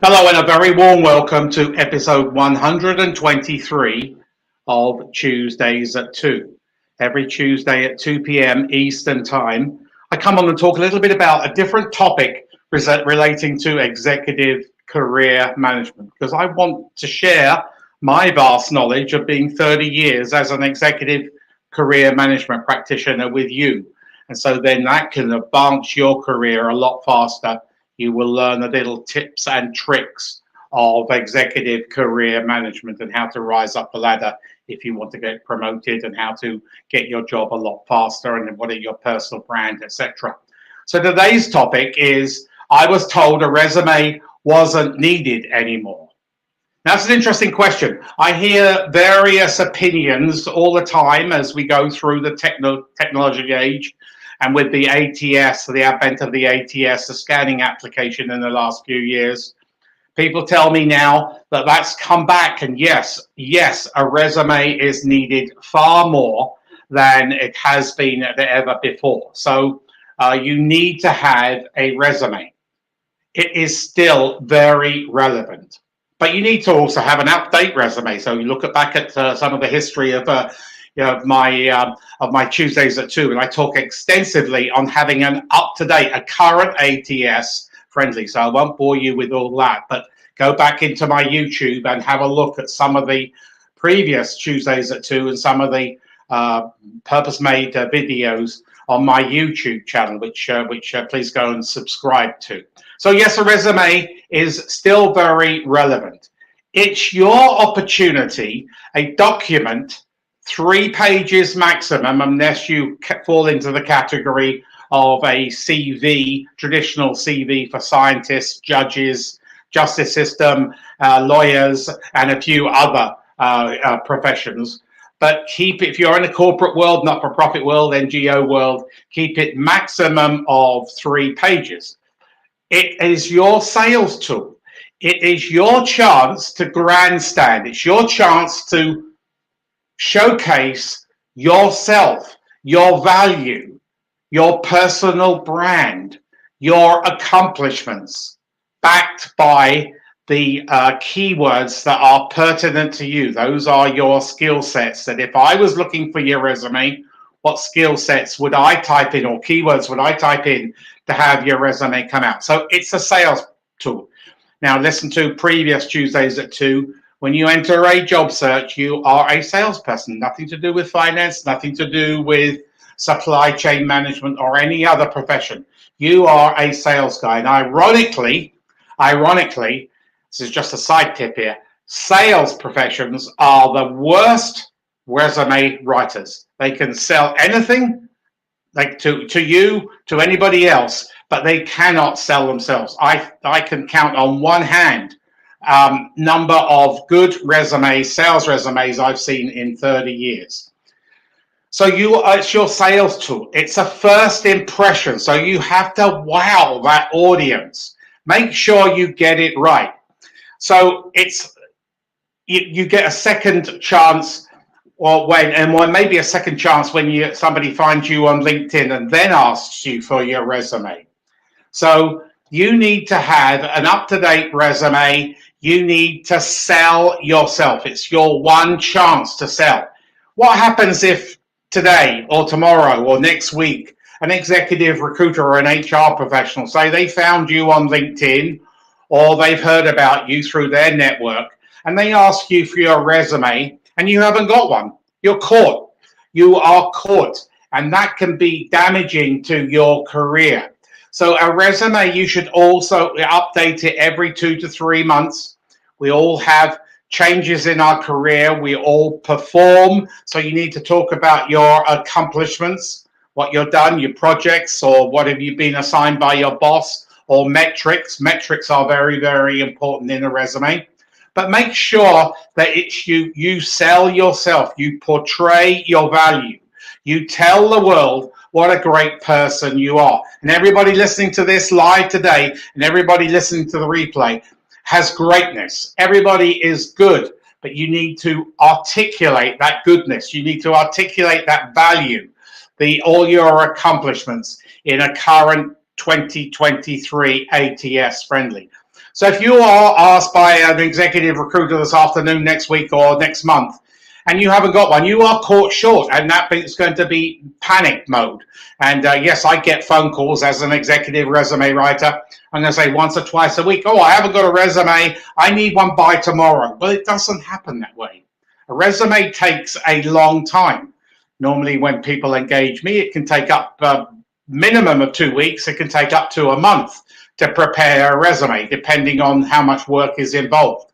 Hello, and a very warm welcome to episode 123 of Tuesdays at 2. Every Tuesday at 2 p.m. Eastern Time, I come on and talk a little bit about a different topic relating to executive career management because I want to share my vast knowledge of being 30 years as an executive career management practitioner with you. And so then that can advance your career a lot faster. You will learn the little tips and tricks of executive career management and how to rise up the ladder if you want to get promoted and how to get your job a lot faster and what are your personal brand, etc. So today's topic is I was told a resume wasn't needed anymore. Now, that's an interesting question. I hear various opinions all the time as we go through the technology age. And with the ATS, the advent of the ATS, the scanning application in the last few years, people tell me now that that's come back. And yes, a resume is needed far more than it has been ever before. So you need to have a resume. It is still very relevant. But you need to also have an update resume. So you look back at some of the history of my Tuesdays at 2, and I talk extensively on having an up-to-date, a current ATS friendly. So I won't bore you with all that, but go back into my YouTube and have a look at some of the previous Tuesdays at 2 and some of the purpose-made videos on my YouTube channel, which please go and subscribe to. So yes, a resume is still very relevant. It's your opportunity, a document, 3 pages maximum, unless you fall into the category of a CV, traditional CV for scientists, judges, justice system, lawyers, and a few other professions. But keep it, if you're in the corporate world, not-for-profit world, NGO world, keep it maximum of 3 pages. It is your sales tool. It is your chance to grandstand. It's your chance to showcase yourself, your value, your personal brand, your accomplishments, backed by the keywords that are pertinent to you. Those are your skill sets. That if I was looking for your resume, what skill sets would I type in or keywords would I type in to have your resume come out? So it's a sales tool. Now listen to previous Tuesdays at 2. When you enter a job search, you are a salesperson. Nothing to do with finance, nothing to do with supply chain management or any other profession. You are a sales guy. And ironically, this is just a side tip here, sales professions are the worst resume writers. They can sell anything like to you, to anybody else, but they cannot sell themselves. I can count on one hand number of good resumes, sales resumes I've seen in 30 years. So it's your sales tool. It's a first impression. So you have to wow that audience. Make sure you get it right. So you get a second chance, or maybe a second chance when somebody finds you on LinkedIn and then asks you for your resume. So you need to have an up-to-date resume. You need to sell yourself. It's your one chance to sell. What happens if today or tomorrow or next week an executive recruiter or an HR professional say they found you on LinkedIn or they've heard about you through their network and they ask you for your resume and you haven't got one? You're caught. You are caught. And that can be damaging to your career. So a resume, you should also update it every 2 to 3 months. We all have changes in our career. We all perform. So you need to talk about your accomplishments, what you've done, your projects, or what have you been assigned by your boss, or metrics. Metrics are very, very important in a resume. But make sure that it's you sell yourself. You portray your value. You tell the world what a great person you are. And everybody listening to this live today and everybody listening to the replay has greatness. Everybody is good, but you need to articulate that goodness. You need to articulate that value, all your accomplishments in a current 2023 ATS friendly. So if you are asked by an executive recruiter this afternoon, next week, or next month, and you haven't got one, you are caught short, and that is going to be panic mode. And yes, I get phone calls as an executive resume writer. I'm going to say once or twice a week, oh, I haven't got a resume. I need one by tomorrow. Well, it doesn't happen that way. A resume takes a long time. Normally when people engage me, it can take up a minimum of 2 weeks. It can take up to a month to prepare a resume, depending on how much work is involved.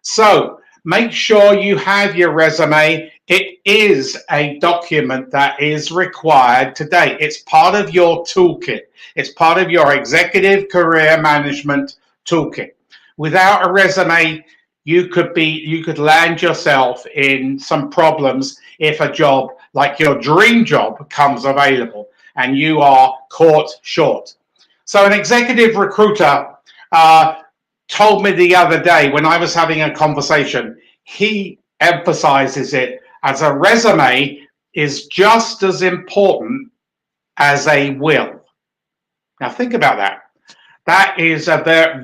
So make sure you have your resume. It is a document that is required today. It's part of your toolkit. It's part of your executive career management toolkit. Without a resume, you could land yourself in some problems if a job like your dream job becomes available and you are caught short. So an executive recruiter told me the other day when I was having a conversation, he emphasizes it as a resume is just as important as a will. Now think about that.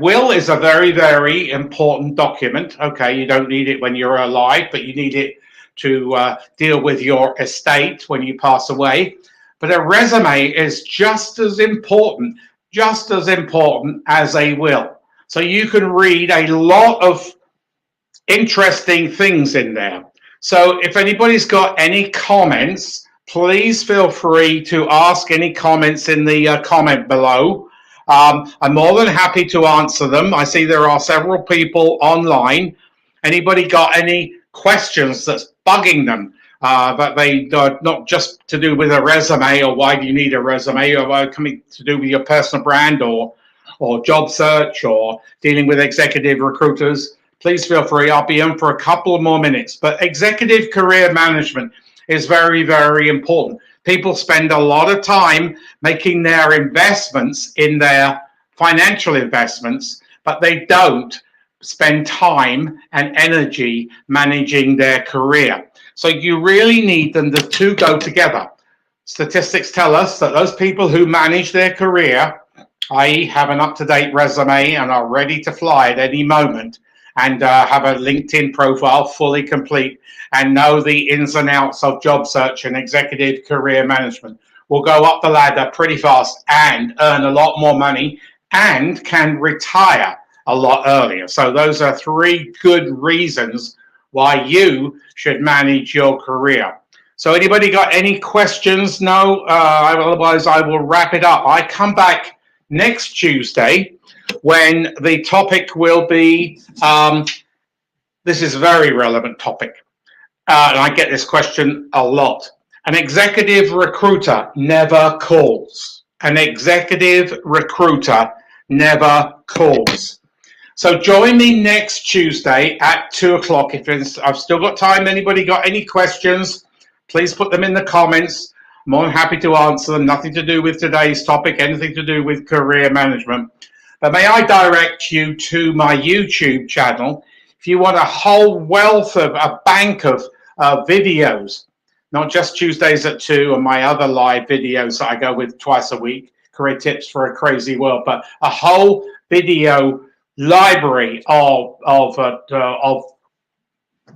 Will is a very, very important document. Okay, you don't need it when you're alive, but you need it to deal with your estate when you pass away. But a resume is just as important as a will. So you can read a lot of interesting things in there. So if anybody's got any comments, please feel free to ask any comments in the comment below. I'm more than happy to answer them. I see there are several people online. Anybody got any questions that's bugging them? But they not just to do with a resume, or why do you need a resume, or coming to do with your personal brand or job search or dealing with executive recruiters, please feel free. I'll be in for a couple of more minutes. But executive career management is very, very important. People spend a lot of time making their investments in their financial investments, but they don't spend time and energy managing their career. So you really need them to two go together. Statistics tell us that those people who manage their career, i.e. have an up-to-date resume and are ready to fly at any moment, and have a LinkedIn profile fully complete and know the ins and outs of job search and executive career management, will go up the ladder pretty fast and earn a lot more money and can retire a lot earlier. So those are three good reasons why you should manage your career. So anybody got any questions? No? Otherwise I will wrap it up. I come back next Tuesday when the topic will be, this is a very relevant topic. And I get this question a lot. An executive recruiter never calls. An executive recruiter never calls. So join me next Tuesday at 2 o'clock. If I've still got time, anybody got any questions, please put them in the comments. I'm more than happy to answer them. Nothing to do with today's topic, anything to do with career management. But may I direct you to my YouTube channel if you want a whole wealth of a bank of videos, not just Tuesdays at 2 and my other live videos that I go with twice a week, career tips for a crazy world, but a whole video library of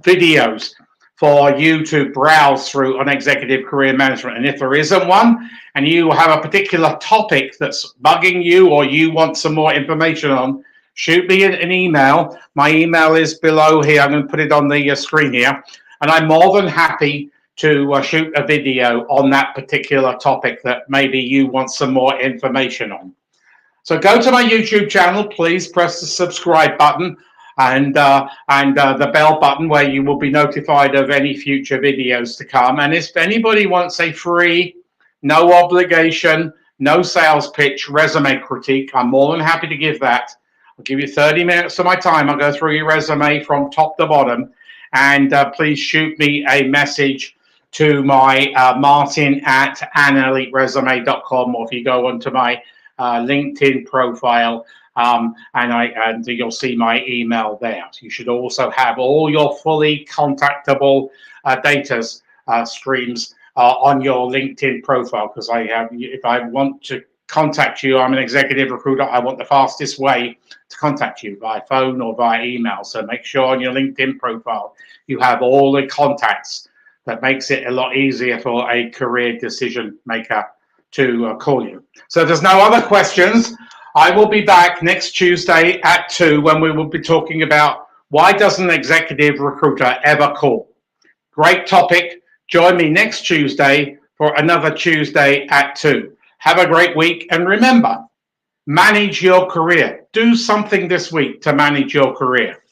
videos for you to browse through on executive career management. And if there isn't one and you have a particular topic that's bugging you or you want some more information on, shoot me an email. My email is below here. I'm going to put it on the screen here. And I'm more than happy to shoot a video on that particular topic that maybe you want some more information on. So go to my YouTube channel, please press the subscribe button and the bell button where you will be notified of any future videos to come. And if anybody wants a free, no obligation, no sales pitch resume critique, I'm more than happy to give that. I'll give you 30 minutes of my time. I'll go through your resume from top to bottom, and please shoot me a message to my martin@aneliteresume.com, or if you go onto my LinkedIn profile, and you'll see my email there. So you should also have all your fully contactable data streams on your LinkedIn profile, because if I want to contact you. I'm an executive recruiter. I want the fastest way to contact you via phone or via email. So make sure on your LinkedIn profile you have all the contacts. That makes it a lot easier for a career decision maker to call you. So if there's no other questions, I will be back next Tuesday at 2 when we will be talking about why doesn't an executive recruiter ever call? Great topic. Join me next Tuesday for another Tuesday at 2. Have a great week, and remember, manage your career. Do something this week to manage your career.